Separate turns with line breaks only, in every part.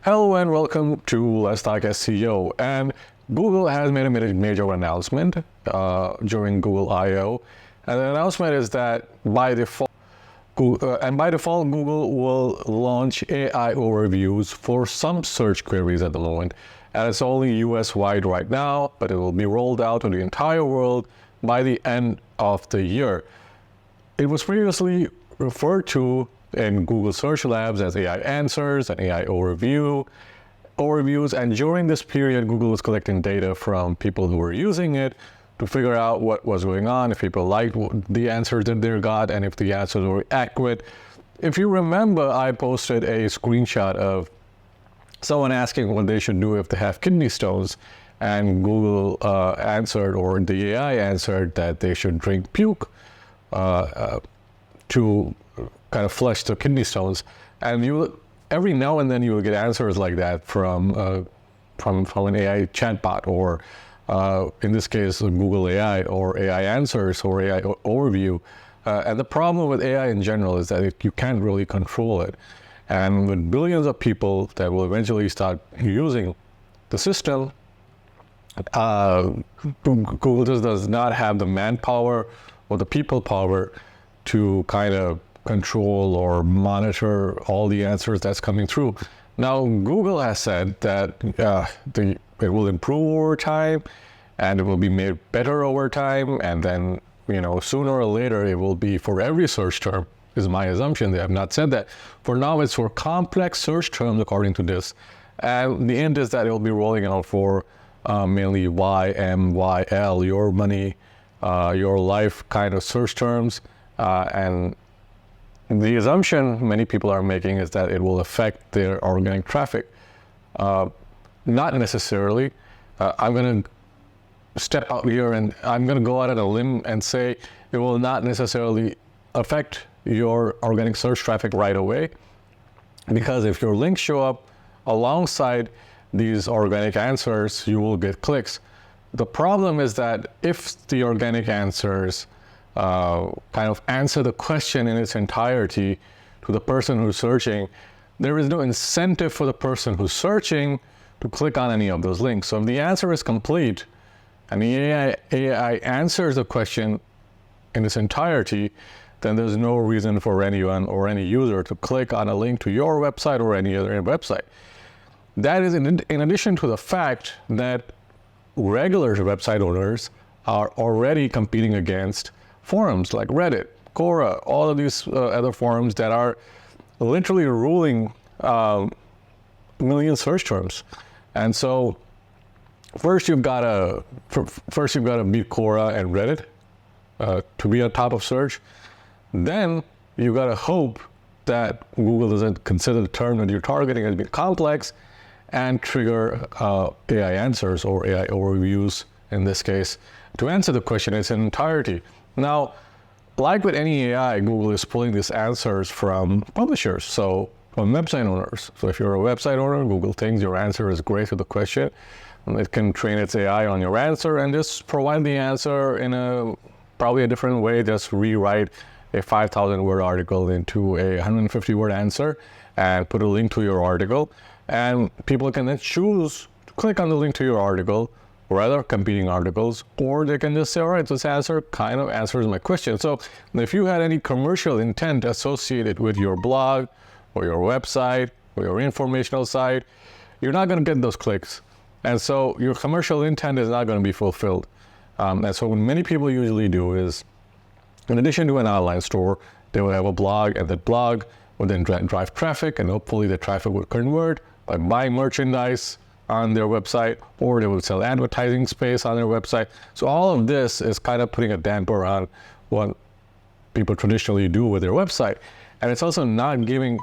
Hello and welcome to Let's Talk SEO. And Google has made a major announcement during Google I/O, and the announcement is that by default, Google will launch AI overviews for some search queries at the moment, and it's only US wide right now, but it will be rolled out to the entire world by the end of the year. It was previously referred to in Google Search Labs as AI Answers and AI overviews, and during this period, Google was collecting data from people who were using it to figure out what was going on, if people liked the answers that they got, and if the answers were accurate. If you remember, I posted a screenshot of someone asking what they should do if they have kidney stones, and Google answered, or the AI answered, that they should drink puke to kind of flush the kidney stones. And every now and then you will get answers like that from an AI chatbot, or in this case Google AI, or AI Answers, or AI Overview. And the problem with AI in general is that you can't really control it. And with billions of people that will eventually start using the system, Google just does not have the manpower or the people power to kind of control or monitor all the answers that's coming through. Now, Google has said that it will improve over time, and it will be made better over time, and then, sooner or later it will be for every search term, is my assumption. They have not said that. For now, it's for complex search terms, according to this. And the end is that it will be rolling out for mainly YMYL, your money, your life kind of search terms. And the assumption many people are making is that it will affect their organic traffic. Not necessarily. I'm going to step out here and I'm going to go out on a limb and say it will not necessarily affect your organic search traffic right away, because if your links show up alongside these organic answers, you will get clicks. The problem is that if the organic answers kind of answer the question in its entirety to the person who's searching, there is no incentive for the person who's searching to click on any of those links. So if the answer is complete and the AI answers the question in its entirety, then there's no reason for anyone or any user to click on a link to your website or any other website. That is in addition to the fact that regular website owners are already competing against forums like Reddit, Quora, all of these other forums that are literally ruling million search terms. And so first you've got to beat Quora and Reddit to be on top of search. Then you got to hope that Google doesn't consider the term that you're targeting as being complex and trigger AI answers or AI overviews in this case to answer the question in its entirety. Now, like with any AI, Google is pulling these answers from publishers, so from website owners. So if you're a website owner, Google thinks your answer is great to the question, and it can train its AI on your answer and just provide the answer in probably a different way, just rewrite a 5,000 word article into a 150 word answer and put a link to your article. And people can then choose to click on the link to your article or other competing articles, or they can just say, all right, this answer kind of answers my question. So if you had any commercial intent associated with your blog or your website or your informational site, you're not going to get those clicks. And so your commercial intent is not going to be fulfilled. And so what many people usually do is, in addition to an online store, they will have a blog, and that blog will then drive traffic, and hopefully the traffic will convert by buying merchandise on their website, or they will sell advertising space on their website. So all of this is kind of putting a damper on what people traditionally do with their website. And it's also not giving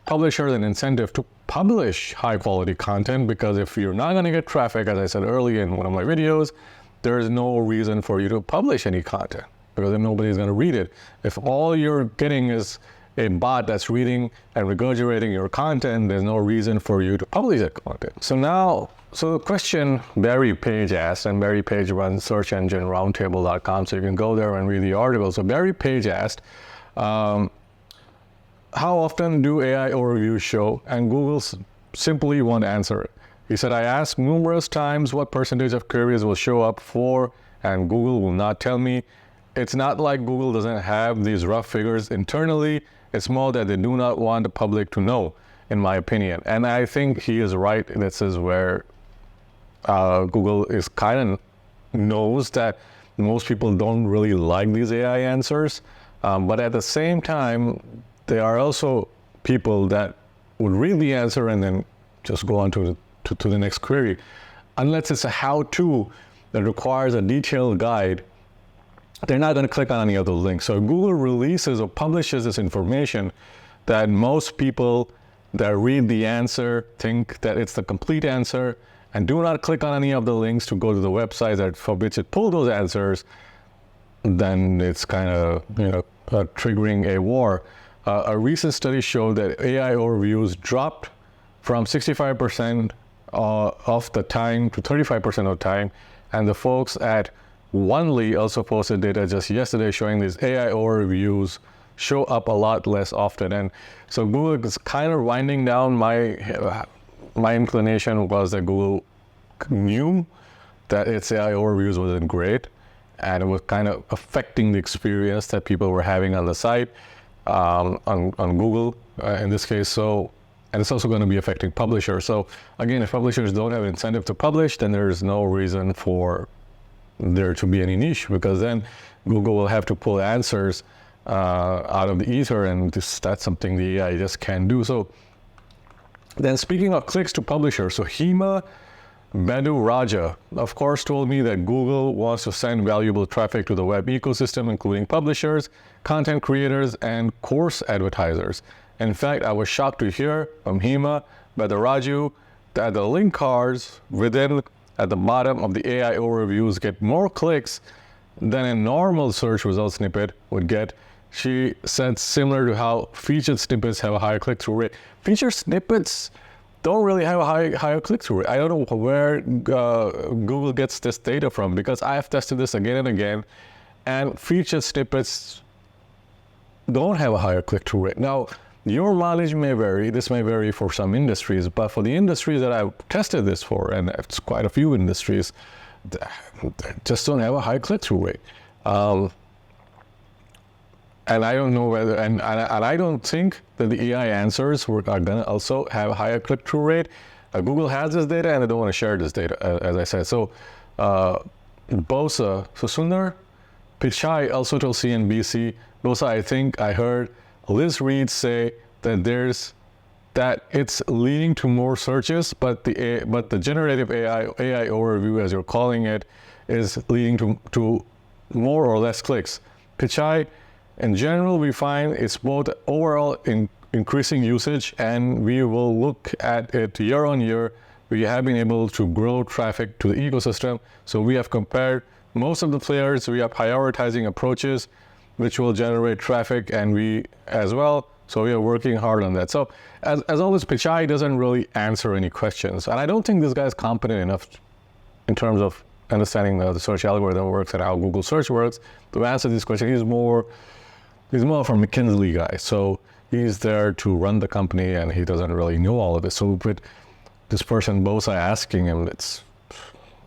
publishers an incentive to publish high quality content, because if you're not going to get traffic, as I said earlier in one of my videos, there is no reason for you to publish any content, because then nobody's going to read it. If all you're getting is a bot that's reading and regurgitating your content, there's no reason for you to publish that content. So the question Barry Page asked, and Barry Page runs searchengineroundtable.com, so you can go there and read the article. So Barry Page asked, how often do AI overviews show? And Google's simply won't answer it. He said, I asked numerous times what percentage of queries will show up for, and Google will not tell me. It's not like Google doesn't have these rough figures internally. It's more that they do not want the public to know, in my opinion. And I think he is right. This is where Google is kind of knows that most people don't really like these AI answers. But at the same time, there are also people that would read the answer and then just go on to the next query. Unless it's a how-to that requires a detailed guide, they're not going to click on any of those links. So Google releases or publishes this information that most people that read the answer think that it's the complete answer and do not click on any of the links to go to the website that for which it pulled those answers. Then it's kind of triggering a war. A recent study showed that AI overviews dropped from 65% of the time to 35% of the time, and the folks at Onely also posted data just yesterday showing these AI overviews show up a lot less often. And so Google is kind of winding down. My inclination was that Google knew that its AI overviews wasn't great, and it was kind of affecting the experience that people were having on the site, on Google in this case. So, and it's also going to be affecting publishers. So again, if publishers don't have incentive to publish, then there's no reason for there to be any niche, because then Google will have to pull answers out of the ether, and that's something the AI just can't do. So then, speaking of clicks to publishers, so Hema Badu Raja, of course, told me that Google wants to send valuable traffic to the web ecosystem, including publishers, content creators, and course advertisers. In fact, I was shocked to hear from Hema Badu Raju that the link cards within at the bottom of the AI overviews get more clicks than a normal search result snippet would get. She said similar to how featured snippets have a higher click-through rate. Featured snippets don't really have a higher click-through rate. I don't know where Google gets this data from, because I have tested this again and again, and featured snippets don't have a higher click-through rate. Now, your mileage may vary. This may vary for some industries, but for the industries that I've tested this for, and it's quite a few industries, just don't have a high click-through rate. And I don't know whether, and I don't think that the AI answers are going to also have a higher click-through rate. Google has this data, and they don't want to share this data, as I said. So, Bosa, so Sundar Pichai also told CNBC, Bosa, I think I heard Liz Reed say that it's leading to more searches, but the generative AI overview, as you're calling it, is leading to more or less clicks. Pichai, in general, we find it's both overall increasing usage, and we will look at it year on year. We have been able to grow traffic to the ecosystem. So we have compared most of the players. We are prioritizing approaches which will generate traffic, and we as well. So we are working hard on that. So as always, Pichai doesn't really answer any questions. And I don't think this guy is competent enough in terms of understanding the search algorithm works and how Google search works to answer this question. He's more of a McKinsey guy. So he's there to run the company, and he doesn't really know all of it. So with this person, Bosa, asking him, that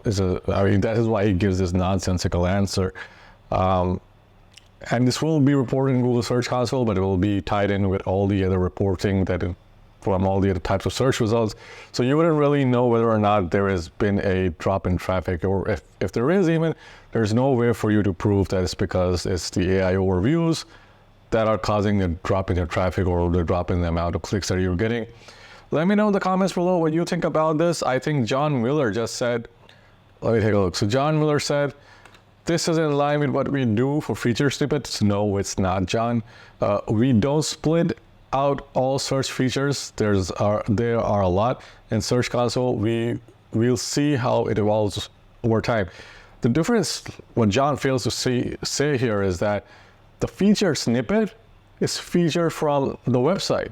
is why he gives this nonsensical answer. And this will be reported in Google Search Console, but it will be tied in with all the other reporting from all the other types of search results. So you wouldn't really know whether or not there has been a drop in traffic, or if there is even, there's no way for you to prove that it's because it's the AI overviews that are causing the drop in your traffic or the drop in the amount of clicks that you're getting. Let me know in the comments below what you think about this. I think John Miller just said, let me take a look. So John Miller said, this is in line with what we do for feature snippets. No, it's not, John. We don't split out all search features. There are a lot in Search Console. We'll see how it evolves over time. The difference, what John fails to say here, is that the feature snippet is featured from the website.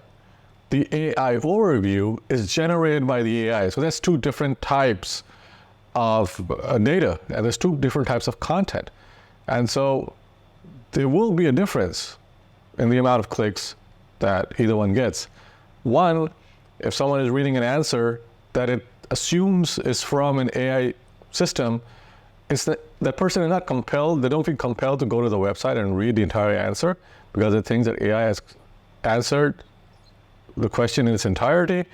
The AI overview is generated by the AI. So that's two different types of data, and there's two different types of content. And so there will be a difference in the amount of clicks that either one gets. One if someone is reading an answer that it assumes is from an AI system, it's that person is not compelled, they don't feel compelled to go to the website and read the entire answer because it thinks that AI has answered the question in its entirety.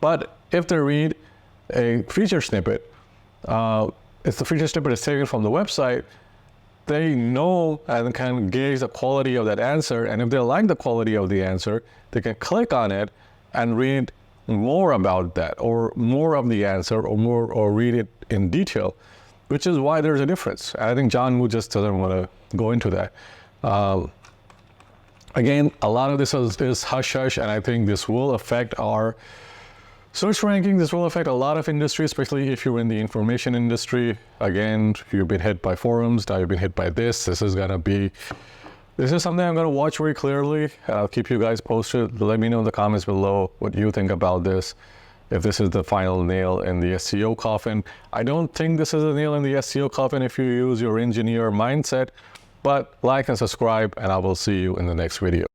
But if they read a feature snippet, if the feature snippet is taken from the website, they know and can gauge the quality of that answer. And if they like the quality of the answer, they can click on it and read more about that, or more of the answer, or read it in detail, which is why there's a difference. And I think John Woo just doesn't want to go into that. Again, a lot of this is hush-hush, and I think this will affect our search ranking. This will affect a lot of industries, especially if you're in the information industry. Again, if you've been hit by forums, now you've been hit by this. This is something I'm going to watch very clearly. I'll keep you guys posted. Let me know in the comments below what you think about this. If this is the final nail in the SEO coffin. I don't think this is a nail in the SEO coffin if you use your engineer mindset, but like and subscribe, and I will see you in the next video.